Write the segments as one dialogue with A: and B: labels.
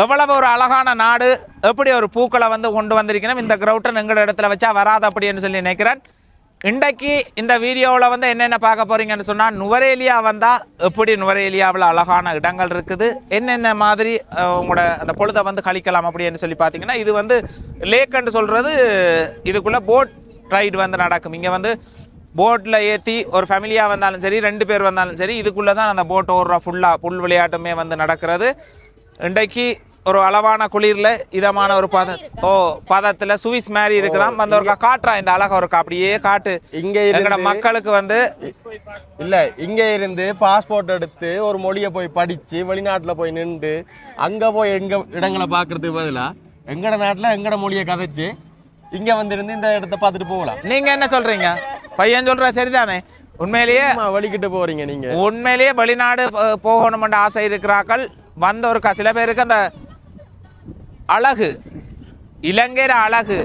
A: எவ்வளவு ஒரு அழகான நாடு, எப்படி ஒரு பூக்களை வந்து கொண்டு வந்திருக்கணும். இந்த கிரவுட்டன் எங்களோட இடத்துல வச்சா வராது அப்படின்னு சொல்லி நினைக்கிறேன். இன்றைக்கு இந்த வீடியோவில் வந்து என்னென்ன பார்க்க போறீங்கன்னு சொன்னால், நுவரேலியா வந்தால் எப்படி நுவரேலியாவில் அழகான இடங்கள் இருக்குது, என்னென்ன மாதிரி உங்களோட அந்த பொழுதை வந்து கழிக்கலாம் அப்படின்னு சொல்லி பார்த்தீங்கன்னா, இது வந்து லேக்குன்னு சொல்கிறது, இதுக்குள்ளே போட் ரைடு வந்து நடக்கும். இங்கே வந்து போட்டில் ஏற்றி ஒரு ஃபேமிலியாக வந்தாலும் சரி, 2 பேர் வந்தாலும் சரி, இதுக்குள்ளே தான் அந்த போட் ஓடுற ஃபுல்லாக புல் விளையாட்டுமே வந்து நடக்கிறது. இன்றைக்கு ஒரு அளவான குளிரில் இதமான ஒரு பதத்தில் சுவிஸ் மாதிரி இருக்குதான் வந்து ஒரு காட்டுறா. இந்த அழகா ஒரு அப்படியே காட்டு. இங்கே எங்களோட மக்களுக்கு வந்து
B: இல்லை, இங்கே இருந்து பாஸ்போர்ட் எடுத்து ஒரு மொழியை போய் படித்து வெளிநாட்டில் போய் நின்று அங்கே போய் எங்கள் இடங்களை பார்க்கறதுக்கு பதிலாக எங்கட நாட்டில் எங்கட மொழியை கதைச்சு இங்கே வந்துருந்து இந்த இடத்த பார்த்துட்டு போகலாம்.
A: நீங்கள் என்ன சொல்கிறீங்க? பையன் சொல்கிற சரிதானே? உண்மையிலேயே
B: வலிக்கிட்டு போகிறீங்க நீங்கள்.
A: உண்மையிலேயே வெளிநாடு போகணுமென்ற ஆசை இருக்கிறார்கள். வந்த ஒரு சில பேருக்கு அந்த அழகு, இலங்கையில அழகு,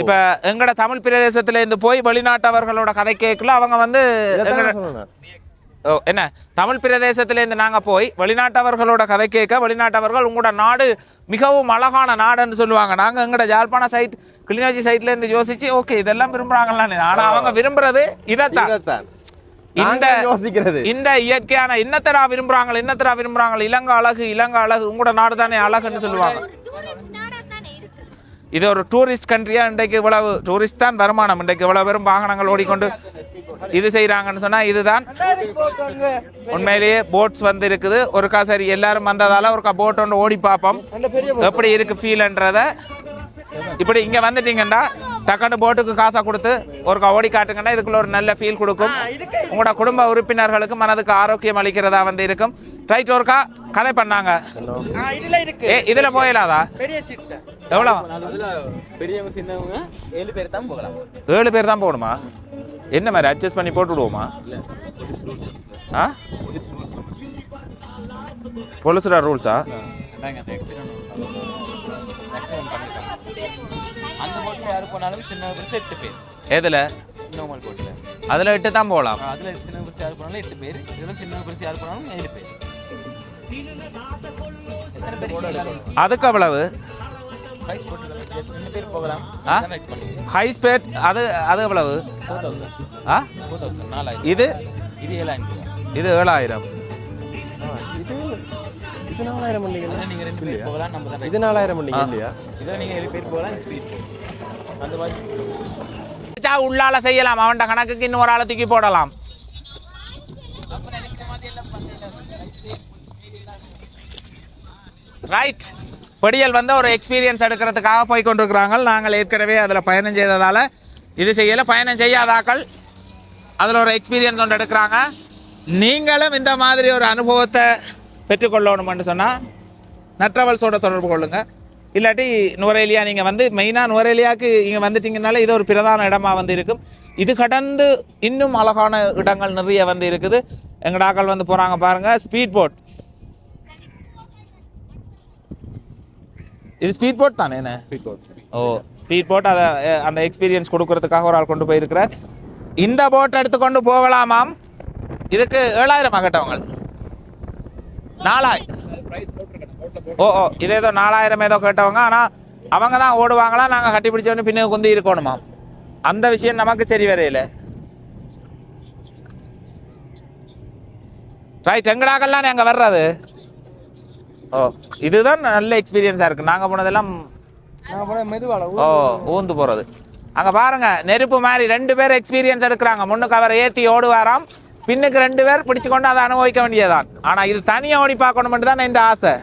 A: இப்ப எங்கட தமிழ் பிரதேசத்துல இருந்து போய் வெளிநாட்டவர்களோட கதை கேட்கல. அவங்க வந்து என்ன, தமிழ் பிரதேசத்துல இருந்து நாங்க போய் வெளிநாட்டவர்களோட கதை கேட்க, வெளிநாட்டவர்கள் உங்களோட நாடு மிகவும் அழகான நாடுன்னு சொல்லுவாங்க. நாங்க எங்கட யாழ்ப்பாண சைட், கிளிநொச்சி சைட்ல இருந்து யோசிச்சு ஓகே இதெல்லாம் விரும்புறாங்களான்னு. ஆனா அவங்க விரும்புறது இதைத்தான். இந்த இயற்கையான என்னத்தரா விரும்புறாங்க, இலங்கை அழகு, உங்களோட நாடு தானே அழகுன்னு சொல்லுவாங்க. இது ஒரு டூரிஸ்ட் கண்ட்ரியா. இன்றைக்கு இவ்வளவு டூரிஸ்ட் தான் வருமானம். இன்றைக்கு இவ்வளவு பேரும் வாகனங்கள் ஓடிக்கொண்டு இது செய்யறாங்கன்னு சொன்னா இதுதான். உண்மையிலேயே போட்ஸ் வந்து இருக்குது. ஒருக்கா சரி எல்லாரும் வந்ததால ஒருக்கா போட் ஒன்று ஓடி பார்ப்போம் எப்படி இருக்கு ஃபீல்ன்றத. இப்படி இங்க வந்துட்டீங்கன்னா டக்குன்னு போட்டுக்கு காசா கொடுத்து ஒருக்கா ஓடி காட்டுங்கன்னா இதுக்குள்ள ஒரு நல்ல ஃபீல் கொடுக்கும். உங்களோட குடும்ப உறுப்பினர்களுக்கு மனதுக்கு ஆரோக்கியம் அளிக்கிறதா வந்து இருக்கும். ரைட், ஒருக்கா கதை பண்ணாங்க. இதுல போயிடாதா? எவ்வளவு?
C: பெரியவங்க சின்னவங்க 7 பேர் தான் போகலாம்.
A: 7 பேர் தான் போகணுமா? என்ன மாதிரி அட்ஜஸ்ட் பண்ணி போட்டு விடுவோமா? போலீஸோட ரூல்ஸா?
C: அந்த போட்ல யாரு போனாலும் சின்ன பெருசு 8 பேர்.
A: எதுல?
C: நார்மல் போட்ல.
A: அதுல 8 தான் போகலாம்.
C: அதுல சின்ன பெருசு யாரு போனாலும் 8 பேர். இதுல சின்ன பெருசு யாரு போனாலும் 7 பேர்.
A: அதுக்கு எவ்வளவு?
C: ஹைஸ் போட் 2 பேர் போகலாம்.
A: ஹைஸ் பேட் அது எவ்வளவு?
C: 4000. 4000.
A: இது
C: 7000.
A: இது 7000.
B: இது 4000 பண்ணீங்க.
C: நீங்க 2 பேர் போகலாம். நம்ம தான்
B: இது 4000 பண்ணீங்க இல்லையா?
C: இதுல நீங்க 7 பேர் போகலாம். ஸ்பீட் போட் அந்த மாதிரி
A: உள்ளால செய்யலாம். அவன்ட கணக்குக்கு இன்னொரு ஆளை தூக்கி போடலாம். ரைட், படியல் வந்து ஒரு எக்ஸ்பீரியன்ஸ் எடுக்கிறதுக்காக போய் கொண்டிருக்கிறாங்க. நாங்கள் ஏற்கனவே அதில் பயணம் செய்ததால் இது செய்யலை. பயணம் செய்யாதாக்கள் அதில் ஒரு எக்ஸ்பீரியன்ஸ் ஒன்று எடுக்கிறாங்க. நீங்களும் இந்த மாதிரி ஒரு அனுபவத்தை பெற்றுக்கொள்ளணும்னு சொன்னால் நட்ரவல்ஸோட தொடர்பு கொள்ளுங்க. இல்லாட்டி நுவரேலியா நீங்கள் வந்து மெயினாக நுவரேலியாவுக்கு இங்கே வந்துட்டிங்கனால இது ஒரு பிரதான இடமா வந்து இருக்கும். இது கடந்து இன்னும் அழகான இடங்கள் நிறைய வந்து இருக்குது. எங்கள் ஆக்கள் வந்து போகிறாங்க பாருங்கள். ஸ்பீட் போட், இது ஸ்பீட் போட் தானே? என்ன ஸ்பீட் போட். அதை அந்த எக்ஸ்பீரியன்ஸ் கொடுக்கறதுக்காக ஒரு ஆள் கொண்டு போயிருக்கிறார். இந்த போட் எடுத்துக்கொண்டு போகலாமாம். இதுக்கு 7000 கட்டவங்க. 4000. இது ஏதோ 4000 ஏதோ கேட்டவங்க. ஆனால் அவங்க தான் ஓடுவாங்களா, நாங்கள் கட்டி பிடிச்சவொன்னு பின்ன குந்தி இருக்கணுமா? அந்த விஷயம் நமக்கு சரி வரையில. ரைட், எங்கடாக்கெல்லாம் அங்கே வர்றது. இதுதான் நல்ல எக்ஸ்பீரியன்ஸாக இருக்குது. நாங்கள் போனதெல்லாம் ஊந்து போகிறது. அங்கே பாருங்க, நெருப்பு மாதிரி 2 பேர் எக்ஸ்பீரியன்ஸ் எடுக்கிறாங்க. முன்னுக்கு அவரை ஏற்றி ஓடுவாராம், பின்னுக்கு 2 பேர் பிடிச்சு கொண்டு அதை அனுபவிக்க வேண்டியதான். ஆனால் இது தனியாக ஓடி பார்க்கணும்னு தான் என் ஆசை.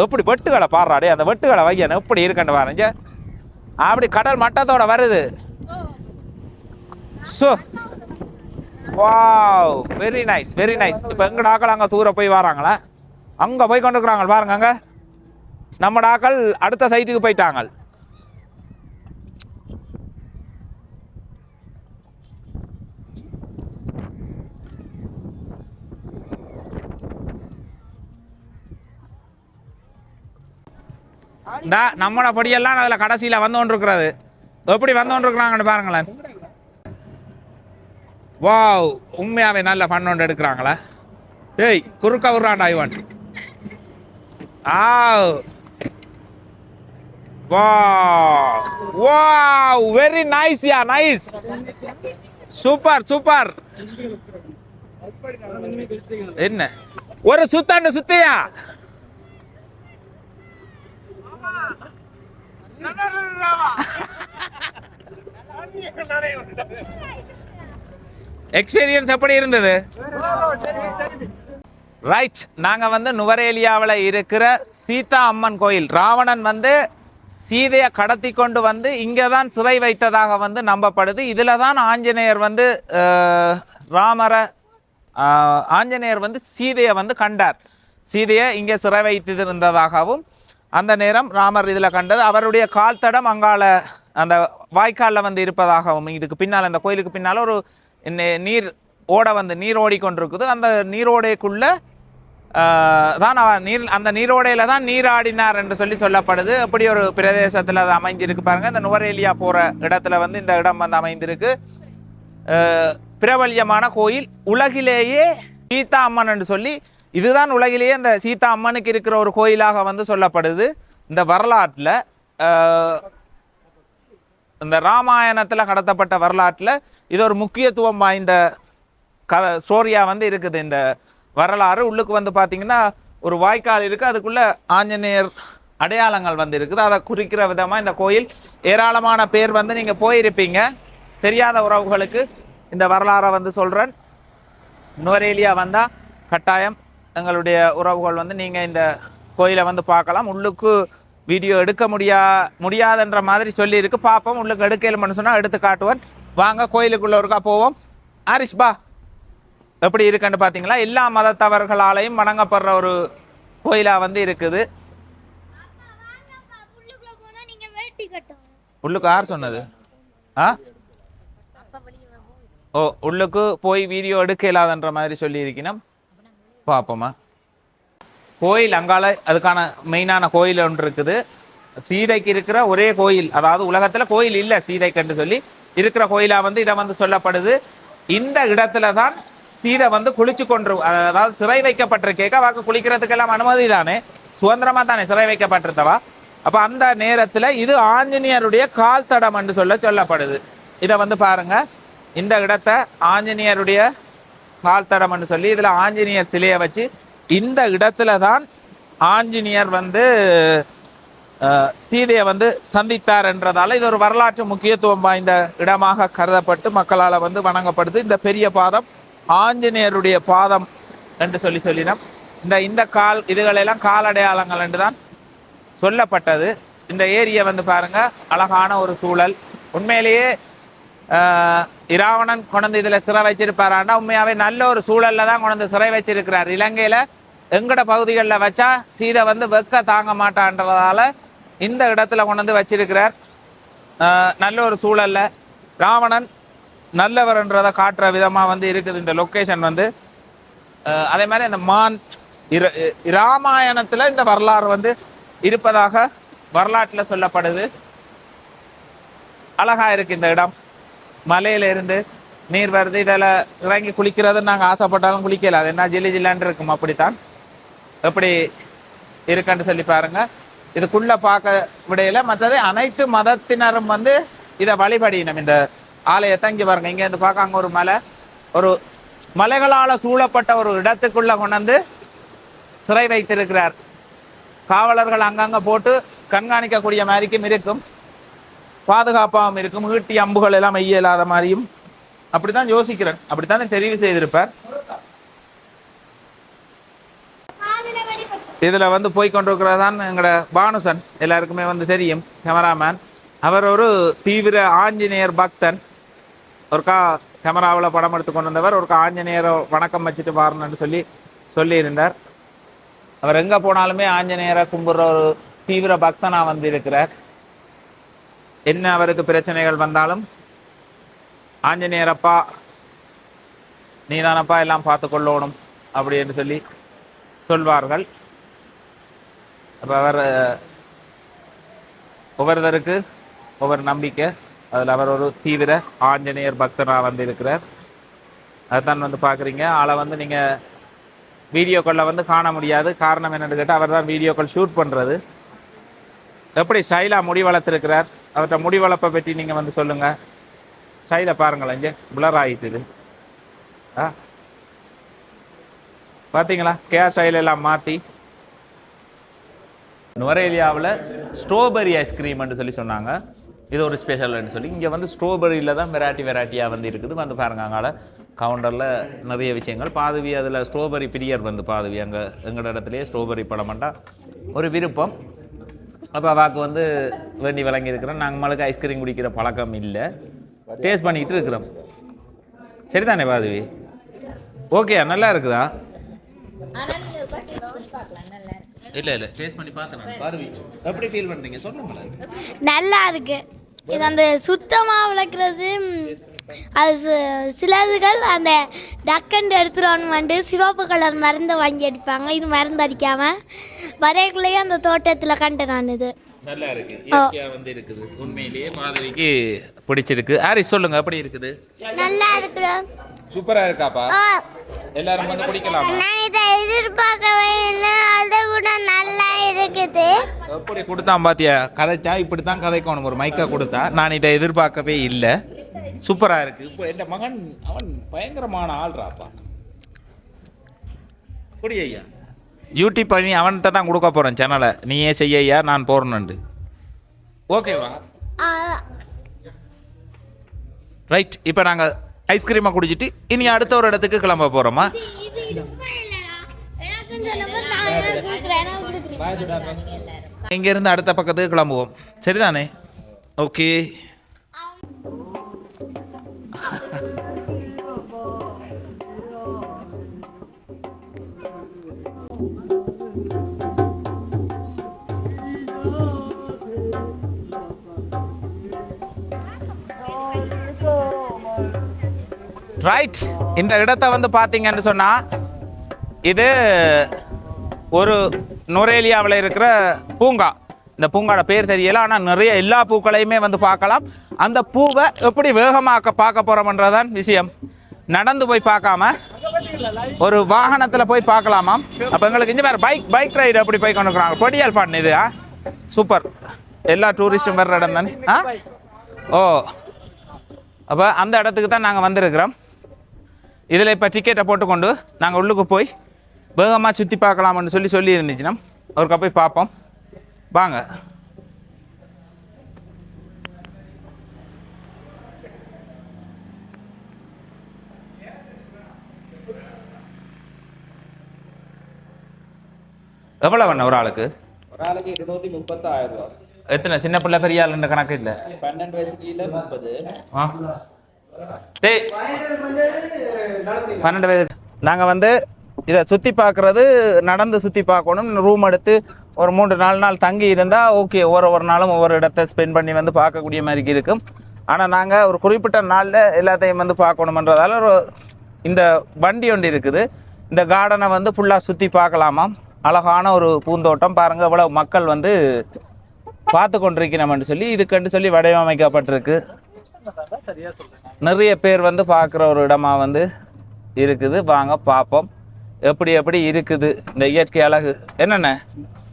A: எப்படி வெட்டுகளை பாடுறாடே, அந்த வெட்டுகளை வையன் எப்படி இருக்கண்டு பாருங்க. அப்படி கடல் மட்டத்தோட வருது. So wow, very nice, very nice. இப்போ எங்கள் டாக்கள் அங்கே தூர போய் வராங்களா, அங்கே போய் கொண்டு இருக்கிறாங்க பாருங்க. அங்கே நம்ம டாக்கள் அடுத்த சைட்டுக்கு போயிட்டாங்க. நம்மளோட பொடியெல்லாம் அதில் கடைசியில் வந்து கொண்டிருக்கிறது. எப்படி வந்து கொண்டிருக்கிறாங்கன்னு பாருங்களேன். வாவ், உண்மையாவே நல்ல ஃபன் ஒன்று எடுக்கிறாங்களா? டேய் குறுக்க விடுறான்டா இவன். Aw wow wow, very nice yeah, nice, super super. என்ன ஒரு சுத்தாண்டு சுத்தியா? எக்ஸ்பீரியன்ஸ் எப்படி இருந்தது? ரைட், நாங்க வந்து நுவரேலியாவில் இருக்கிற சீதா அம்மன் கோயில், ராவணன் வந்து சீதையை கடத்தி கொண்டு வந்து இங்கே தான் சிறை வைத்ததாக வந்து நம்பப்படுது. இதில் தான் ஆஞ்சநேயர் வந்து ஆஞ்சநேயர் வந்து சீதையை வந்து கண்டார். சீதையை இங்கே சிறை வைத்திருந்ததாகவும் அந்த நேரம் ராமர் இதில் கண்டது. அவருடைய கால் தடம் அங்கால அந்த வாய்க்காலில் வந்து இருப்பதாகவும், இதுக்கு பின்னால் அந்த கோயிலுக்கு பின்னால் ஒரு நீர் ஓட வந்து நீர் ஓடிக்கொண்டிருக்குது. அந்த நீரோடைக்குள்ள தான் அந்த நீரோடையில தான் நீராடினார் என்று சொல்லப்படுது. அப்படி ஒரு பிரதேசத்தில் அது அமைஞ்சிருக்கு பாருங்க. இந்த நுவரேலியா போற இடத்துல வந்து இந்த இடம் வந்து அமைந்திருக்கு. பிரபல்யமான கோயில், உலகிலேயே சீதா அம்மன் என்று சொல்லி, இதுதான் உலகிலேயே இந்த சீதா அம்மனுக்கு இருக்கிற ஒரு கோயிலாக வந்து சொல்லப்படுது. இந்த வரலாற்றில் இந்த ராமாயணத்தில் கடத்தப்பட்ட வரலாற்றில் இது ஒரு முக்கியத்துவம் வாய்ந்த ஸ்டோரியா வந்து இருக்குது. இந்த வரலாறு உள்ளுக்கு வந்து பார்த்தீங்கன்னா ஒரு வாய்க்கால் இருக்குது, அதுக்குள்ள ஆஞ்சநேயர் அடையாளங்கள் வந்து இருக்குது. அதை குறிக்கிற விதமாக இந்த கோயில் ஏராளமான பேர் வந்து நீங்கள் போயிருப்பீங்க. தெரியாத உறவுகளுக்கு இந்த வரலாறை வந்து சொல்கிறேன். நுவரேலியா வந்தால் கட்டாயம் எங்களுடைய உறவுகள் வந்து நீங்கள் இந்த கோயிலை வந்து பார்க்கலாம். உள்ளுக்கு வீடியோ எடுக்க முடியாதுன்ற மாதிரி சொல்லியிருக்கு. பார்ப்போம், உள்ளுக்கு எடுக்கலும்னு சொன்னால் எடுத்து காட்டுவேன். வாங்க கோயிலுக்குள்ள ஒருக்கா போவோம். ஆரிஷ் பா, எப்படி இருக்குன்னு பார்த்தீங்களா? எல்லா மதத்தவர்களாலையும் வணங்கப்படுற ஒரு கோயிலாக வந்து இருக்குது. உள்ளுக்கு யார் சொன்னது? ஓ, உள்ளுக்கு போய் வீடியோ எடுக்க இல்லாதன்ற மாதிரி சொல்லியிருக்கணும். பார்ப்போமா? கோயில் அங்கால அதுக்கான மெயினான கோயில் ஒன்று இருக்குது. சீதைக்கு இருக்கிற ஒரே கோயில், அதாவது உலகத்துல கோயில் இல்லை சீதைக்கு சொல்லி இருக்கிற கோயிலா வந்து இதை வந்து சொல்லப்படுது. இந்த இடத்துல தான் சீதை வந்து குளிச்சு கொண்டு, அதாவது சிறை வைக்கப்பட்டிருக்கேக்க வாக்கு குளிக்கிறதுக்கு எல்லாம் அனுமதி தானே, சுதந்திரமா தானே சிறை வைக்கப்பட்டிருந்தவா. அப்ப அந்த நேரத்துல இது ஆஞ்சநேயருடைய கால் தடம் என்று சொல்லப்படுது. இதை வந்து பாருங்க, இந்த இடத்தை ஆஞ்சநேயருடைய கால் தடம் என்று சொல்லி இதுல ஆஞ்சநேயர் சிலையை வச்சு இந்த இடத்துல தான் ஆஞ்சநேயர் வந்து சீதையை வந்து சந்தித்தார் என்றதால இது ஒரு வரலாற்று முக்கியத்துவம் வாய்ந்த இடமாக கருதப்பட்டு மக்களால் வந்து வணங்கப்படுது. இந்த பெரிய பாதம் ஆஞ்சநேயருடைய பாதம் என்று சொல்லினோம். இந்த கால் இதுகளெல்லாம் காலடையாளங்கள் என்று தான் சொல்லப்பட்டது. இந்த ஏரியை வந்து பாருங்க, அழகான ஒரு சூழல். உண்மையிலேயே இராவணன் கொண்டு இதுல சிறை வச்சிருப்பாராண்டா உண்மையாவே நல்ல ஒரு சூழல்ல தான் கொண்டு சிறை வச்சிருக்கிறார். இலங்கையில எங்கட பகுதிகளில் வச்சா சீதை வந்து வெக்க தாங்க மாட்டான்றதால இந்த இடத்துல கொண்டு வச்சிருக்கிறார். நல்ல ஒரு சூழல்ல ராவணன் நல்லவர்ன்றதை காட்டுற விதமா வந்து இருக்குது இந்த லொக்கேஷன் வந்து. அதே மாதிரி இந்த மான் இராமாயணத்துல இந்த வரலாறு வந்து இருப்பதாக வரலாற்றுல சொல்லப்படுது. அழகா இருக்கு இந்த இடம். மலையில இருந்து நீர் வருது, இதில் இறங்கி குளிக்கிறது நாங்கள் ஆசைப்பட்டாலும் குளிக்கல, அது என்ன ஜில்லி ஜில்லான்னு இருக்கும். அப்படித்தான் எப்படி இருக்குன்னு சொல்லி பாருங்க. இதுக்குள்ள பார்க்க விடையில மற்றது அனைத்து மதத்தினரும் வந்து இதை வழிபடினோம். இந்த ஆலயத்தை இங்கே பாருங்க, இங்க இருந்து பார்க்க அங்க ஒரு மலை, ஒரு மலைகளால சூழப்பட்ட ஒரு இடத்துக்குள்ள கொண்டு சிறை வைத்திருக்கிறார். காவலர்கள் அங்கங்க போட்டு கண்காணிக்கக்கூடிய மாதிரிக்கும் இருக்கும், பாதுகாப்பாகவும் இருக்கும். ஈட்டி அம்புகள் எல்லாம் மையில்லாத மாதிரியும் அப்படித்தான் யோசிக்கிறேன். அப்படித்தான் தெரிவு செய்திருப்பார். இதுல வந்து போய்கொண்டிருக்கிறதான் எங்களோட பானுசன், எல்லாருக்குமே வந்து தெரியும், கேமராமேன். அவர் ஒரு தீவிர ஆஞ்சநேயர் பக்தன். ஒருக்கா கேமராவில் படம் எடுத்து கொண்டு வந்தவர், ஒருக்கா ஆஞ்சநேயரை வணக்கம் வச்சுட்டு பாருன்னு சொல்லியிருந்தார். அவர் எங்க போனாலுமே ஆஞ்சநேயரை கும்பிடுற ஒரு தீவிர பக்தனா வந்து இருக்கிறார். என்ன அவருக்கு பிரச்சனைகள் வந்தாலும் ஆஞ்சநேயரப்பா நீதானப்பா எல்லாம் பார்த்து கொள்ளணும் அப்படின்னு சொல்வார்கள். அப்போ அவர் ஒவ்வொருத்தருக்கு ஒவ்வொரு நம்பிக்கை. அதில் அவர் ஒரு தீவிர ஆஞ்சநேயர் பக்தனாக வந்து இருக்கிறார். அதான் வந்து பார்க்குறீங்க. ஆளை வந்து நீங்கள் வீடியோக்களில் வந்து காண முடியாது. காரணம் என்னென்னு கேட்டால் அவர் தான் வீடியோக்கள் ஷூட் பண்ணுறது. எப்படி ஸ்டைலாக முடி வளர்த்துருக்கிறார், அவர்கிட்ட முடி வளர்ப்பை பற்றி நீங்கள் வந்து சொல்லுங்கள். ஸ்டைலை பாருங்களேன், இங்கே பிளர் ஆகிட்டுது. பார்த்தீங்களா, கேர் ஸ்டைல் எல்லாம் மாற்றி. நுவரேலியாவில் ஸ்ட்ராபெரி ஐஸ்கிரீம்னு சொல்லி சொன்னாங்க. இது ஒரு ஸ்பெஷல்னு சொல்லி இங்கே வந்து ஸ்ட்ராபெரியில் தான் வெரைட்டியாக வந்து இருக்குது. வந்து பாருங்க, அங்கால கவுண்டரில் நிறைய விஷயங்கள். பாதவி அதில் ஸ்ட்ராபெரி பிரியர் வந்து பாதவி அங்கே எங்களோட இடத்துலையே ஸ்ட்ராபெரி பழமண்டா ஒரு விருப்பம். அப்போ அவாக்கு வந்து வேண்டி விளங்கியிருக்கிறோம். நாங்களுக்கு ஐஸ்கிரீம் குடிக்கிற பழக்கம் இல்லை, டேஸ்ட் பண்ணிக்கிட்டு இருக்கிறோம். சரிதானே பாதவி? ஓகே, நல்லா இருக்குதா? இல்லை டேஸ்ட் பண்ணி பார்த்தேன். பாரதி எப்படி ஃபீல் பண்ணுறீங்க சொல்லுங்களேன்.
D: நல்லா இருக்கு. இது அந்த சுத்தமாக வளர்க்குறது, அது சிலதுகள் அந்த டக்கண்டு எடுத்துருவான்னு வந்து சிவப்பு கலர் மருந்து வாங்கி அடிப்பாங்க. இது மருந்து அடிக்காமல் வரைக்குள்ளேயே அந்த தோட்டத்தில் கண்டேன் நான். இது
A: நல்லா இருக்கு, இயற்கையா வந்து இருக்குது. உண்மையிலேயே பாதவிக்கு பிடிச்சிருக்கு. ஆரிஸ் சொல்லுங்க, எப்படி இருக்குது?
D: நல்லா இருக்கு,
A: சூப்பரா இருக்காப்பா. எல்லாரும் வந்து குடிக்கலாம்.
D: நான் இதை எதிர்பார்க்கவே இல்லை, அதை விட நல்லா இருக்குது.
A: எப்படி கொடுத்தான் பாத்தியா? கதைச்சா இப்படித்தான் கதைக்கணும், ஒரு மைக்கா கொடுத்தா. நான் இதை எதிர்பார்க்கவே இல்லை. சூப்பரா இருக்கு. இப்போ என் மகன் அவன் பயங்கரமான ஆள்றாப்பா. குடி ஐயா, யூடியூப் பண்ணி அவன்கிட்ட தான் கொடுக்க போறேன் சேனலை. நீயே செய்ய ஐயா, நான் போறேன்னு. ஓகேவா? ரைட். இப்போ நாங்கள் ஐஸ்கிரீமை குடிச்சிட்டு இனி அடுத்த ஒரு இடத்துக்கு கிளம்ப போகிறோமா? இங்கேருந்து அடுத்த பக்கத்துக்கு கிளம்புவோம். சரிதானே? ஓகே. ரைட். இந்த இடத்தை வந்து பார்த்தீங்கன்னு சொன்னால் இது ஒரு நுரேலியாவில் இருக்கிற பூங்கா. இந்த பூங்காவோட பேர் தெரியல, ஆனால் நிறைய எல்லா பூக்களையுமே வந்து பார்க்கலாம். அந்த பூவை எப்படி வேகமாக பார்க்க போகிறோம்ன்றதான் விஷயம். நடந்து போய் பார்க்காம ஒரு வாகனத்தில் போய் பார்க்கலாமாம். அப்போ எங்களுக்கு இங்கே வேறு பைக் ரைடு அப்படி போய் கொண்டு இருக்கிறாங்க. பொடியால் பண்ணு இது. சூப்பர். எல்லா டூரிஸ்ட்டும் வர்ற இடம் தானே. ஓ, அப்போ அந்த இடத்துக்கு தான் நாங்கள் வந்திருக்கிறோம். இதில் இப்போ டிக்கெட்டை போட்டுக்கொண்டு நாங்கள் உள்ளுக்கு போய் வேகமாக சுற்றி பார்க்கலாம்னு சொல்லி இருந்துச்சுன்னா அவருக்கா போய் பார்ப்போம். வாங்க. எவ்வளோ பண்ண ஒரு ஆளுக்கு?
C: ஒரு ஆளுக்கு 236 ரூபா.
A: எத்தனை சின்ன பிள்ளை பெரிய ஆளுன்ற கணக்கு இல்லை.
C: 12 வயசுக்கு கீழே 30.
A: டேய் 12 வயது. நாங்கள் வந்து இதை சுற்றி பார்க்குறது, நடந்து சுற்றி பார்க்கணும். ரூம் எடுத்து ஒரு 3-4 நாள் தங்கி இருந்தால் ஓகே, ஒவ்வொரு நாளும் ஒவ்வொரு இடத்த ஸ்பெண்ட் பண்ணி வந்து பார்க்கக்கூடிய மாதிரி இருக்கும். ஆனால் நாங்கள் ஒரு குறிப்பிட்ட நாளில் எல்லாத்தையும் வந்து பார்க்கணுமன்றதால இந்த வண்டி ஒன்று இருக்குது. இந்த கார்டனை வந்து ஃபுல்லாக சுற்றி பார்க்கலாமாம். அழகான ஒரு பூந்தோட்டம் பாருங்கள். எவ்வளோ மக்கள் வந்து பார்த்து கொண்டிருக்கிறோம்னு சொல்லி இதுக்குன்னு சொல்லி வடிவமைக்கப்பட்டிருக்கு. நிறைய பேர் வந்து பார்க்குற ஒரு இடமா வந்து இருக்குது. வாங்க பார்ப்போம் எப்படி இருக்குது இந்த இயற்கை அழகு. என்னென்ன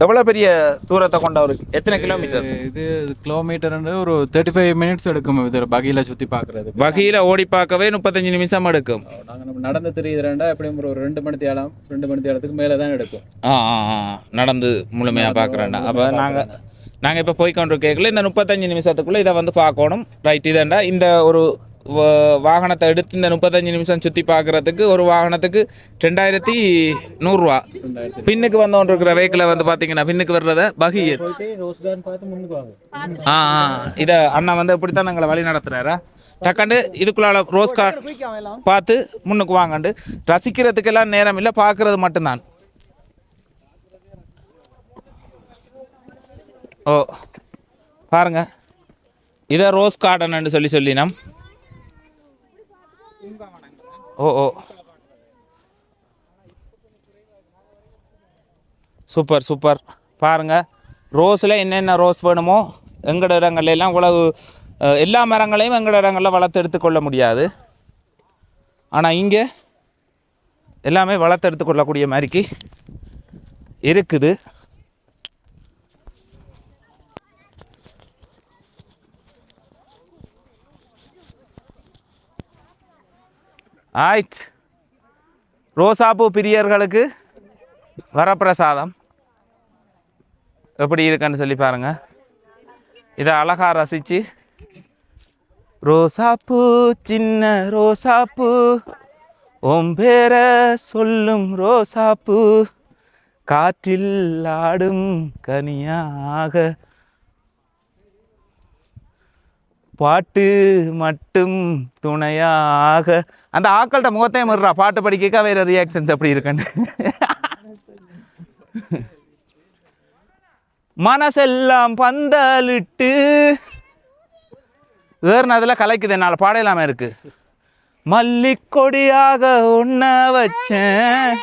A: எவ்வளோ பெரிய தூரத்தை கொண்ட ஒரு எத்தனை கிலோமீட்டர்?
E: இது கிலோமீட்டர் ஒரு 35 மினிட்ஸ் எடுக்கும். இது பகியில் சுற்றி பார்க்குறது.
A: பகியில் ஓடி பார்க்கவே 35 நிமிஷம் எடுக்கும்.
E: நாங்கள் நம்ம நடந்து தெரியுதுண்டா எப்படியும் ஒரு 2 மணி தேரத்துக்கு மேலே தான் எடுக்கும்.
A: நடந்து முழுமையாக பார்க்குறேன்டா. அப்போ நாங்கள் இப்போ போய்கொண்டு கேட்கல இந்த 35 நிமிஷத்துக்குள்ளே இதை வந்து பார்க்கணும். ரைட். இதேண்டா இந்த ஒரு வாகனத்தை எடுத்து இந்த 35 நிமிஷம் சுற்றி பார்க்குறதுக்கு ஒரு வாகனத்துக்கு 2100 ரூபா. பின்னுக்கு வந்தோன்று இருக்கிற வெஹிக்கிளை வந்து பார்த்தீங்கன்னா பின்னுக்கு வர்றத பகீர். இதை அண்ணா வந்து இப்படித்தான் எங்களை வழி நடத்துறாரா. டக்காண்டு இதுக்குள்ள ரோஸ் கார் பார்த்து முன்னுக்கு வாங்கண்டு. ரசிக்கிறதுக்கெல்லாம் நேரம் இல்லை, பார்க்கறது மட்டும்தான். ஓ பாருங்க, இதை ரோஸ் கார்டன்னு சொல்லினோம். ஓ சூப்பர் பாருங்க. ரோஸில் என்னென்ன ரோஸ் வேணுமோ எங்களோட இடங்கள்லாம் இவ்வளவு எல்லா மரங்களையும் எங்களோட இடங்களில் வளர்த்து எடுத்துக்கொள்ள முடியாது. ஆனால் இங்கே எல்லாமே வளர்த்தெடுத்து கொள்ளக்கூடிய மாதிரிக்கு இருக்குது. ஆயிட் ரோசாப்பூ பிரியர்களுக்கு வரப்பிரசாதம் எப்படி இருக்குன்னு சொல்லி பாருங்க. இதை அழகாக ரசித்து ரோசாப்பூ சின்ன ரோசாப்பூ உன் பேர சொல்லும் ரோசாப்பூ காற்றில் ஆடும் கனியாக பாட்டு மட்டும் துணையாக. அந்த ஆக்கள்கிட்ட முகத்தையும் முடுறா பாட்டு படிக்க வேற ரியாக்ஷன்ஸ் எப்படி இருக்குன்னு. மனசெல்லாம் பந்தலிட்டு வேறுனதில் கலைக்குது, என்னால் பாடையிலாமல் இருக்கு. மல்லிக்கொடியாக உன்ன வச்சேன்.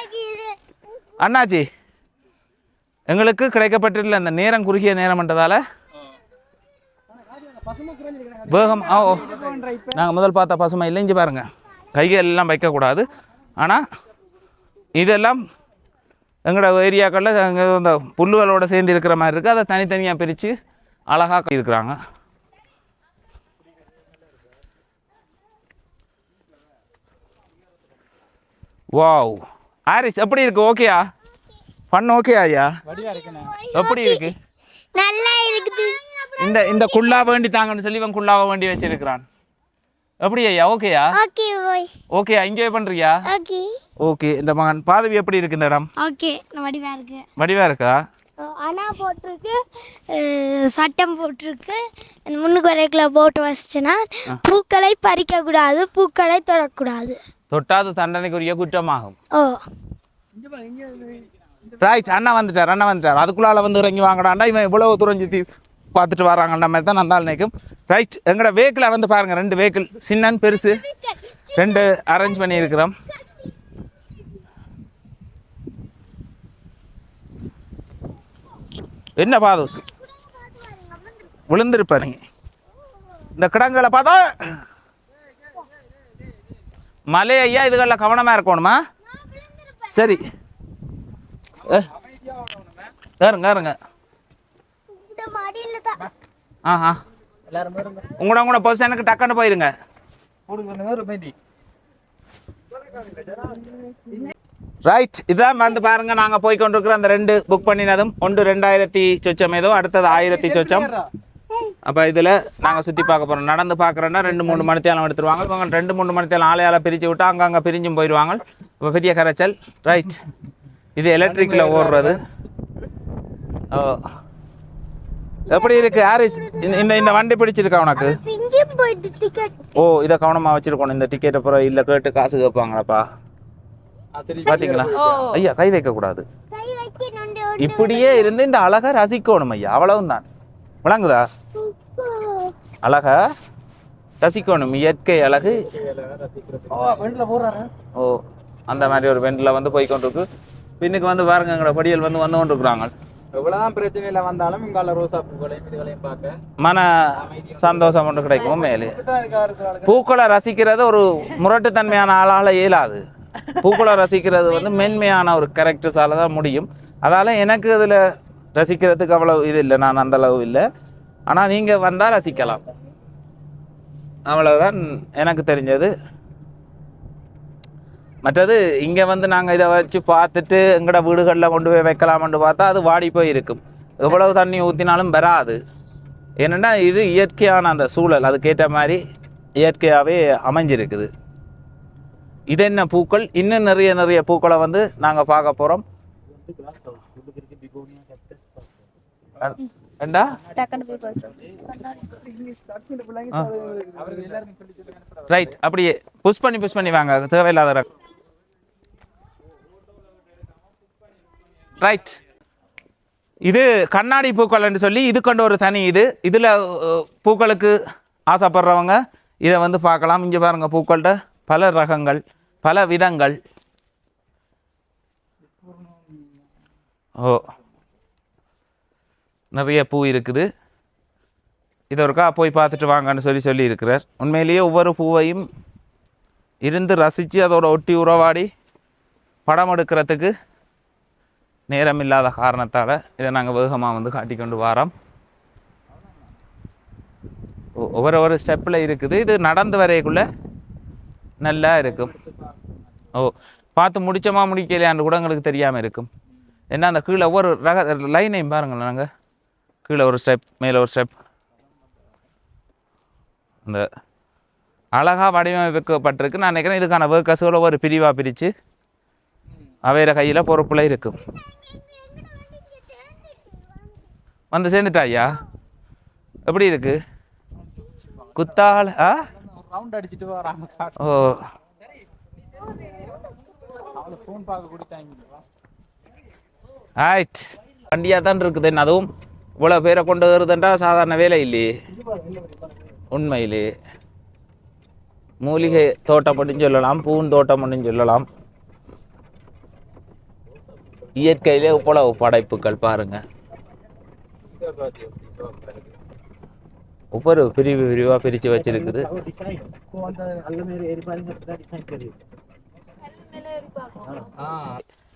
A: அண்ணாச்சி எங்களுக்கு கிடைக்கப்பட்டிருந்த அந்த நேரம் குறுகிய நேரம்ன்றதால வேகம் நாங்கள் முதல் பார்த்த பசுமை இல்லைஞ்சு பாருங்க, கைகள் எல்லாம் வைக்கக்கூடாது. ஆனால் இதெல்லாம் எங்களோட ஏரியாக்களில் இந்த புல்லுகளோடு சேர்ந்து இருக்கிற மாதிரி இருக்குது. அதை தனித்தனியாக பிரித்து அழகாக இருக்கிறாங்க. வாவ் ஆரிஸ் எப்படி இருக்கு? ஓகேயா? ஃபன் ஓகே ஐயா? எப்படி இருக்கு?
D: நல்லா இருக்குது.
A: இந்த குள்ளா வேண்டி தாங்கன்னு சொல்லி இவன் குள்ளாவை வேண்டி வச்சிருக்கிறான். எப்படி ஐயா? ஓகேயா?
D: Okay bye.
A: ஓகேயா? என்ஜாய் பண்றியா?
D: Okay
A: okay. இந்த மகன் பாதவி எப்படி இருக்கு இந்த இடம்?
D: ஓகே வடிவா இருக்கு.
A: வடிவா இருக்கா?
D: அணா போட்டிருக்கு, சட்டம் போட்டிருக்கு. முன்னுக்கு வரைக்குள்ள போட்டு வச்சிட்டேன்னா பூக்களை பறிக்க கூடாது, பூக்களை தொடக்கூடாது.
A: தொட்டாது தண்டனைக்குரிய குற்றமாகும்.
D: ஓ
A: ரைட். அண்ணா வந்துட்டார். அதுக்குள்ளால வந்து இறங்கி வாங்கடாண்டா. இவன் இவ்வளவு தூரம் சுற்றி பார்த்துட்டு வராங்கன்ற மாதிரி தான் நந்தால் நினைக்கும். ரைட். எங்களோட வெஹிக்கிளை வந்து பாருங்கள், 2 வெஹிக்கிள், சின்னன் பெருசு 2 அரேஞ்ச் பண்ணியிருக்கிறோம். என்ன பாதோஸ் விழுந்திருப்ப நீ இந்த கிடங்களை பார்த்தா மலை ஐயா, இதுகளில் கவனமாக இருக்கணுமா? சரி ஏறுங்க. ஆஹா உங்களோட பொசிஷனுக்கு டக்குன்னு போயிருங்க. ரைட். இதான் வந்து பாருங்க, நாங்கள் போய் கொண்டிருக்கிற அந்த 2 புக் பண்ணினதும், ஒன்று 2000 சொச்சம் ஏதோ, அடுத்தது 1000 சொச்சம். அப்போ இதில் நாங்கள் சுற்றி பார்க்க போகிறோம். நடந்து பார்க்குறோன்னா 2-3 மணித்தேலம் எடுத்துருவாங்க. இவங்க 2-3 மணித்தேலம் ஆளையால் பிரித்து விட்டு அங்கங்கே பிரிஞ்சும் போயிடுவாங்க. இப்போ பெரிய கரைச்சல். ரைட். இது எலக்ட்ரிக்கில் ஓடுறது. ஓ எப்படி இருக்கு ஹாரிஸ்? இந்த வண்டி பிடிச்சிருக்கா உனக்கு? ஓ இதை கவனமாக வச்சிருக்கணும். இந்த டிக்கெட்டை அப்புறம் இல்லை கேட்டு காசு கேட்பாங்களாப்பா, பாத்தீங்களா? ஐயா கை வைக்க கூடாது. இப்படியே இருந்து இந்த அழகை ரசிக்கணும் ஐயா, அவ்வளவுதான். விளங்குதா? அழகா ரசிக்கணும், இயற்கை அழகு. ஓ அந்த மாதிரி ஒரு வெண்டில் வந்து போய் கொண்டிருக்கு. பின்னுக்கு வந்து பாருங்க, எங்களோட படியல் வந்து கொண்டிருக்கிறாங்க.
C: எவ்வளவுதான் பிரச்சனையில வந்தாலும் இங்கால ரோசா பூக்களையும் இதுகளையும் பார்க்க
A: மன சந்தோஷம் ஒன்று கிடைக்கும். மேலே பூக்களை ரசிக்கிறது ஒரு முரட்டுத்தன்மையான ஆளால இயலாது. பூக்களை ரசிக்கிறது வந்து மென்மையான ஒரு கேரக்டர்ஸால தான் முடியும். அதால எனக்கு இதில் ரசிக்கிறதுக்கு அவ்வளவு இது இல்லை, நான் அந்த அளவு இல்லை. ஆனால் நீங்கள் வந்தால் ரசிக்கலாம், அவ்வளவுதான் எனக்கு தெரிஞ்சது. மற்றது இங்கே வந்து நாங்கள் இதை வச்சு பார்த்துட்டு எங்களோட வீடுகளில் கொண்டு போய் வைக்கலாம்னு பார்த்தா அது வாடி போய் இருக்கும். எவ்வளவு தண்ணி ஊற்றினாலும் வராது. ஏன்னா இது இயற்கையான அந்த சூழல், அதுக்கேற்ற மாதிரி இயற்கையாகவே அமைஞ்சிருக்குது. இது என்ன பூக்கள், இன்னும் நிறைய பூக்களை வந்து நாங்கள் பார்க்க போகிறோம். ரைட். அப்படியே புஷ் பண்ணி வாங்க, தேவையில்லாத. ரைட். இது கண்ணாடி பூக்கள் என்று சொல்லி இது கொண்ட ஒரு தனி இதில் பூக்களுக்கு ஆசைப்படுறவங்க இதை வந்து பார்க்கலாம். இங்கே பாருங்கள், பூக்கள்கிட்ட பல ரகங்கள், பல விதங்கள். ஓ நிறைய பூ இருக்குது. இது ஒருக்கா போய் பார்த்துட்டு வாங்கன்னு சொல்லி இருக்கிறார். உண்மையிலேயே ஒவ்வொரு பூவையும் இருந்து ரசித்து அதோட ஒட்டி உறவாடி படம் எடுக்கிறதுக்கு நேரம் இல்லாத காரணத்தால் இதை நாங்கள் வேகமாக வந்து காட்டிக்கொண்டு வரோம். ஒவ்வொரு ஸ்டெப்பில் இருக்குது. இது நடந்து வரைக்குள்ளே நல்லா இருக்கும். பார்த்து முடிச்சோமா முடிக்கலையான்னு கூட எங்களுக்கு தெரியாமல் இருக்கும். ஏன்னா அந்த கீழே ஒவ்வொரு லைனையும் பாருங்களேன். நாங்கள் கீழே ஒரு ஸ்டெப், மேலே ஒரு ஸ்டெப், அந்த அழகாக வடிவமைக்கப்பட்டிருக்கு. நான் நினைக்கிறேன் இதுக்கான ஒர்க்கர்ஸோட ஒரு பிரிவாக பிரித்து அவையிற கையில் பொறுப்பில் இருக்கும். வந்து சேர்ந்துட்டா ஐயா? எப்படி இருக்கு குத்தால?
E: ரவுண்ட் அடிச்சுட்டு வராங்க.
A: ஓ
E: ஃபோன் பார்க்க கொடுத்தாங்க.
A: ஆயிட் வண்டியாக தான் இருக்குது. அதுவும் இவ்வளோ பேரை கொண்டு வருதுன்றா சாதாரண வேலை இல்லையே. உண்மையிலே மூலிகை தோட்டம் அப்படின்னு சொல்லலாம், பூந்தோட்டம் அப்படின்னு சொல்லலாம். இயற்கையிலே இவ்வளவு படைப்புகள் பாருங்க. ஒவ்வொரு பிரிவாக பிரித்து வச்சிருக்குது.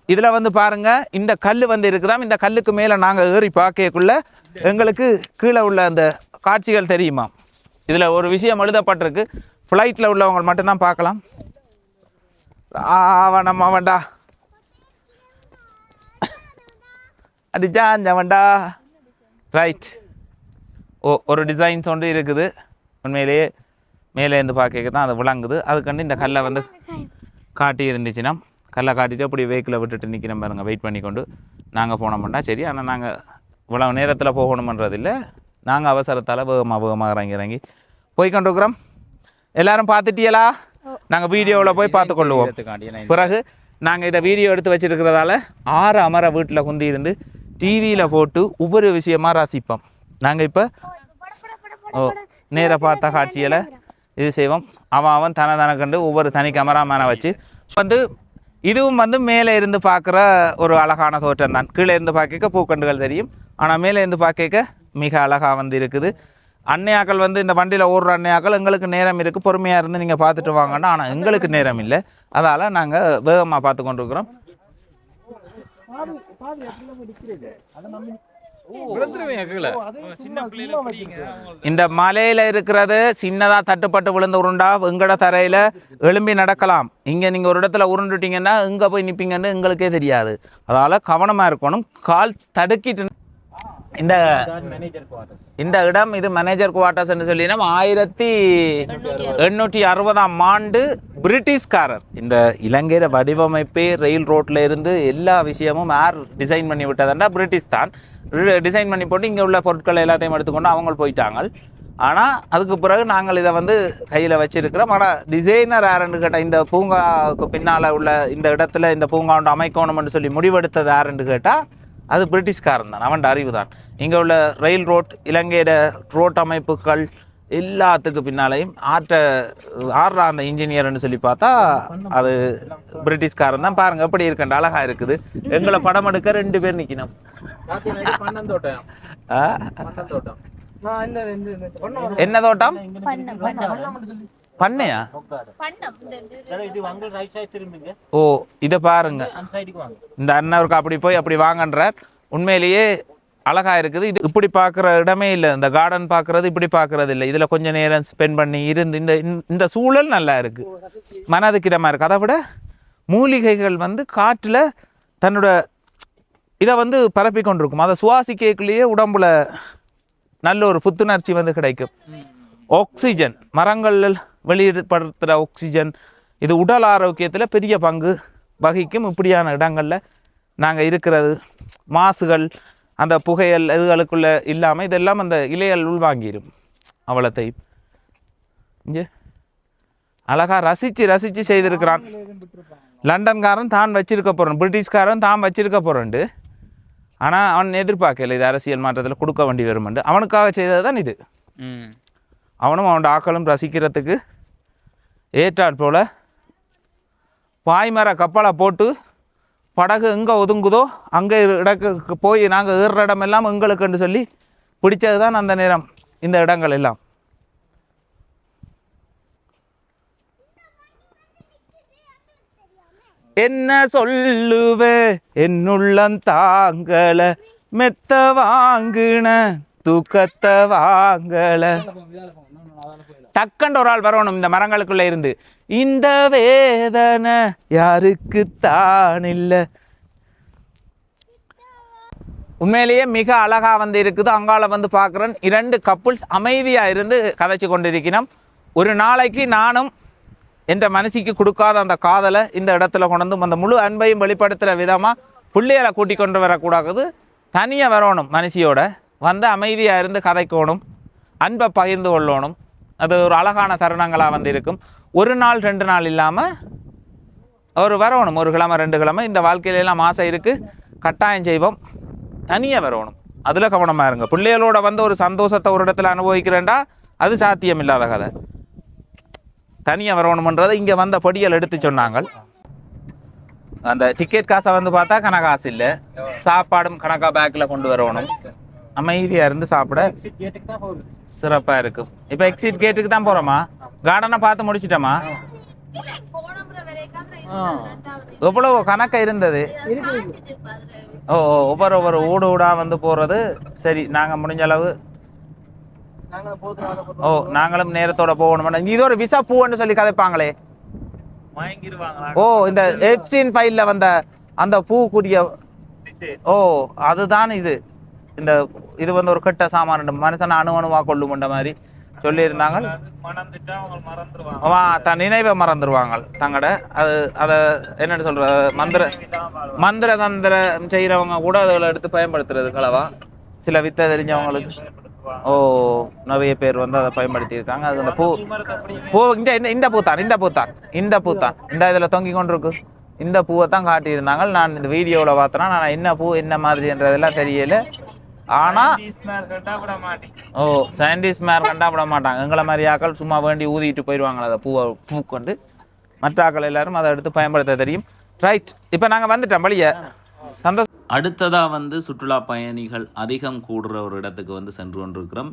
A: இதில் வந்து பாருங்க, இந்த கல் வந்து இருக்குதாம். இந்த கல்லுக்கு மேலே நாங்கள் ஏறி பார்க்கக்குள்ள எங்களுக்கு கீழே உள்ள அந்த காட்சிகள் தெரியுமா. இதில் ஒரு விஷயம் எழுதப்பட்டிருக்கு. ஃப்ளைட்டில் உள்ளவங்க மட்டும்தான் பார்க்கலாம். அவன்டா அடிச்சாஞ்சவன்டா ரைட். ஒரு டிசைன்ஸ் ஒன்று இருக்குது. உண்மையிலேயே மேலே இருந்து பார்க்க தான் அது விளங்குது. அதுக்கண்டு இந்த கல்லை வந்து காட்டி இருந்துச்சுன்னா கல்லை காட்டிட்டு அப்படி வெஹிக்கிளை விட்டுட்டு நிற்கிறோம் பாருங்க. வெயிட் பண்ணி கொண்டு நாங்கள் போனோம்னா சரி. ஆனால் நாங்கள் இவ்வளோ நேரத்தில் போகணுமன்றது இல்லை. நாங்கள் அவசரத்தால் வேகமாக இறங்கி போய்கொண்டிருக்கிறோம். எல்லாரும் பார்த்துட்டியலா? நாங்கள் வீடியோவில் போய் பார்த்து கொள்ளுவோம். பிறகு நாங்கள் இதை வீடியோ எடுத்து வச்சுருக்கிறதால 6 அமர வீட்டில் குந்தி இருந்து டிவியில் போட்டு ஒவ்வொரு விஷயமாக ரசிப்போம். நாங்கள் இப்போ நேராக பார்த்த காட்சியில் இது செய்வோம். அவன் தன கண்டு ஒவ்வொரு தனி கேமராமேனை வச்சு வந்து இதுவும் வந்து மேலே இருந்து பார்க்குற ஒரு அழகான தோற்றம் தான். கீழே இருந்து பார்க்க பூக்கண்டுகள் தெரியும். ஆனால் மேலே இருந்து பார்க்க மிக அழகாக வந்து இருக்குது. அன்னையாக்கள் வந்து இந்த வண்டியில் ஓடுற அன்னையாக்கள் எங்களுக்கு நேரம் இருக்குது, பொறுமையாக இருந்து நீங்கள் பார்த்துட்டு வாங்கன்னா. ஆனால் எங்களுக்கு நேரம் இல்லை. அதால் நாங்கள் வேகமாக பார்த்து கொண்டிருக்கிறோம். இந்த மலையில இருக்கிறது சின்னதா தட்டுப்பட்டு விழுந்து உருண்டா எங்கட தரையில எழும்பி நடக்கலாம். இங்க நீங்க ஒரு இடத்துல உருண்டுட்டீங்கன்னா எங்க போய் நிப்பீங்கன்னு எங்களுக்கே தெரியாது. அதால கவனமா இருக்கணும். கால் தடுக்கிட்டு இந்த இடம் இது மேனேஜர் குவார்ட்டர்ஸ் என்று சொல்லினா 1860ஆம் ஆண்டு பிரிட்டிஷ்காரர் இந்த இலங்கையில வடிவமைப்பே ரயில் ரோட்ல இருந்து எல்லா விஷயமும் யார் டிசைன் பண்ணி விட்டதுன்னா பிரிட்டிஷ் தான் டிசைன் பண்ணி போட்டு இங்கே உள்ள பொருட்கள் எல்லாத்தையும் எடுத்துக்கொண்டு அவங்க போயிட்டாங்க. ஆனால் அதுக்கு பிறகு நாங்கள் இதை வந்து கையில் வச்சிருக்கிறோம். ஆனால் டிசைனர் யாருன்னு கேட்டால் இந்த பூங்காவுக்கு பின்னால் உள்ள இந்த இடத்துல இந்த பூங்கா ஒன்று அமைக்கணும்னு சொல்லி முடிவெடுத்தது யாருன்னு கேட்டால் அது பிரிட்டிஷ்காரன் தான். அவன் அறிவு தான். இங்கே உள்ள ரயில் ரோட் இலங்கையோட ரோட் அமைப்புகள் எல்லாத்துக்கு பின்னாலையும் ஆடுற அந்த இன்ஜினியர்னு சொல்லி பார்த்தா அது பிரிட்டிஷ்காரன் தான். பாருங்க எப்படி இருக்கண்ட அழகா இருக்குது. எங்களை படம் எடுக்க 2 பேர் நிக்கணும். என்ன தோட்டம்? பண்ணையா? ஓ இதை பாருங்க. இந்த அண்ணருக்கு அப்படி போய் அப்படி வாங்கன்றார். உண்மையிலேயே அழகா இருக்குது. இது இப்படி பார்க்குற இடமே இல்லை. இந்த கார்டன் பார்க்கறது இப்படி பார்க்கறது இல்லை. இதில் கொஞ்சம் நேரம் ஸ்பெண்ட் பண்ணி இருந்து இந்த சூழல் நல்லா இருக்கு, மனதுக்கு இடமா இருக்கு. அதை விட மூலிகைகள் வந்து காற்றில் தன்னோட இதை வந்து பரப்பி கொண்டிருக்கும். அதை சுவாசிக்கக்குள்ளேயே உடம்புல நல்ல ஒரு புத்துணர்ச்சி வந்து கிடைக்கும். ஆக்சிஜன் மரங்கள் வெளியிடப்படுத்துகிற ஆக்சிஜன் இது உடல் ஆரோக்கியத்தில் பெரிய பங்கு வகிக்கும். இப்படியான இடங்களில் நாங்கள் இருக்கிறது மாசுகள் அந்த புகையல் இதுகளுக்குள்ள இல்லாமல் இதெல்லாம் அந்த இலைகள் உள்வாங்கிடும். அவ்வளோத்தையும் இங்கே அழகாக ரசித்து செய்திருக்கிறான். லண்டன்காரன் தான் வச்சிருக்க போகிறான், பிரிட்டிஷ்காரன் தான் வச்சிருக்க போகிறான்ண்டு. ஆனால் அவன் எதிர்பார்க்கல இது அரசியல் மாற்றத்தில் கொடுக்க வேண்டி வருமெண்டு. அவனுக்காக செய்தது தான் இது. அவனும் அவனோட ஆக்களும் ரசிக்கிறதுக்கு ஏற்றாற் போல் பாய்மர கப்பலை போட்டு படகு எங்கே ஒதுங்குதோ அங்கே இடக்கு போய் நாங்கள் ஏறுற இடமெல்லாம் எங்களுக்குன்னு சொல்லி பிடிச்சது தான் அந்த நேரம் இந்த இடங்கள் எல்லாம். என்ன சொல்லுவ என்னுள்ளம் தாங்கள மெத்த வாங்குன தூக்கத்தை வாங்கல. டக்குன்னு ஒரு ஆள் வரணும் இந்த மரங்களுக்குள்ள இருந்து. இந்த வேதனை யாருக்கு தான் இல்லை. உண்மையிலேயே மிக அழகா வந்து இருக்குது. அங்கால வந்து பார்க்குறேன் 2 கப்புள்ஸ் அமைதியா இருந்து கதைச்சு கொண்டிருக்கிறோம். ஒரு நாளைக்கு நானும் என்ற மனசுக்கு கொடுக்காத அந்த காதலை இந்த இடத்துல கொண்டு வந்து அந்த முழு அன்பையும் வெளிப்படுத்துகிற விதமாக பிள்ளைகளை கூட்டி கொண்டு வரக்கூடாது. தனியாக வரணும், மனுஷியோட வந்து அமைதியாக இருந்து கதைக்கணும், அன்பை பகிர்ந்து கொள்ளணும். அது ஒரு அழகான தருணங்களாக வந்து இருக்கும். ஒரு நாள் 2 நாள் இல்லாமல் ஒரு வரணும், 1 கிழமை 2 கிழமை. இந்த வாழ்க்கையிலெல்லாம் ஆசை இருக்குது, கட்டாயம் செய்வோம். தனியாக வரணும், அதில் கவனமாக இருங்க. பிள்ளைகளோட வந்து ஒரு சந்தோஷத்தை ஒரு இடத்துல அனுபவிக்கிறேன்டா அது சாத்தியம் இல்லாத கதை. தனியாக வரணுமன்றதை இங்கே வந்த பொடியல் எடுத்து சொன்னாங்க. அந்த டிக்கெட் காசை வந்து பார்த்தா கணக்காசு இல்லை, சாப்பாடும் கணக்காக பேக்கில் கொண்டு வரணும். அமைதியாக இருந்து சாப்பிட சிறப்பாக இருக்கும். இப்போ எக்ஸிட் கேட்டுக்கு தான் போகிறோமா? கார்டனை பார்த்து முடிச்சிட்டோமா? எவ்வளோ கணக்க இருந்தது. ஓ ஒவ்வொரு ஊடாக வந்து போகிறது. சரி, நாங்கள் முடிஞ்ச அளவு நாங்களும் நேரத்தோட போகணும். இது ஒரு விசா பூன்னு சொல்லி கதைப்பாங்களே, ஓ இந்த எஃப்சின் ஃபைல்ல வந்த அந்த பூக்குரிய, ஓ அதுதான் இது. இந்த இது வந்து ஒரு கெட்ட சாமான மனுஷனை அணுவா கொள்ளுமன்ற மாதிரி சொல்லியிருந்தாங்க. தன் நினைவை மறந்துடுவாங்க தங்கட. அது அதை என்னென்னு சொல்ற மந்திர தந்திரம் செய்கிறவங்க கூட அதில் எடுத்து பயன்படுத்துறது களவா. சில வித்தை தெரிஞ்சவங்களுக்கு நிறைய பேர் வந்து அதை பயன்படுத்தி இருக்காங்க. அது அந்த பூ இந்த பூத்தான் இந்த இதில் தொங்கி கொண்டு இருக்கு. இந்த பூவை தான் காட்டியிருந்தாங்க. நான் இந்த வீடியோவில் பார்த்தேன்னா நான் என்ன பூ என்ன மாதிரின்றதெல்லாம் தெரியல. ஆனால் சயின்டிஸ்ட் மேர் கண்டா விட மாட்டாங்க. எங்களை மாதிரி ஆக்கள் சும்மா வேண்டி ஊதிட்டு போயிடுவாங்களா அதை பூக்கொண்டு. மற்ற ஆக்கள் எல்லாரும் அதை எடுத்து பயன்படுத்த தெரியும். ரைட், இப்போ நாங்கள் வந்துட்டோம் வழிய. சந்தோஷம்.
F: அடுத்ததாக வந்து சுற்றுலா பயணிகள் அதிகம் கூடுற ஒரு இடத்துக்கு வந்து சென்று கொண்டிருக்கிறோம்.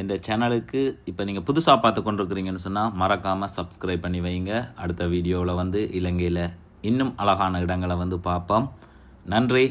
F: இந்த சேனலுக்கு இப்போ நீங்கள் புதுசாக பார்த்து கொண்டிருக்கிறீங்கன்னு சொன்னால் மறக்காமல் சப்ஸ்கிரைப் பண்ணி வைங்க. அடுத்த வீடியோவில் வந்து இலங்கையில் இன்னும் அழகான இடங்களை வந்து பார்ப்போம். நன்றி.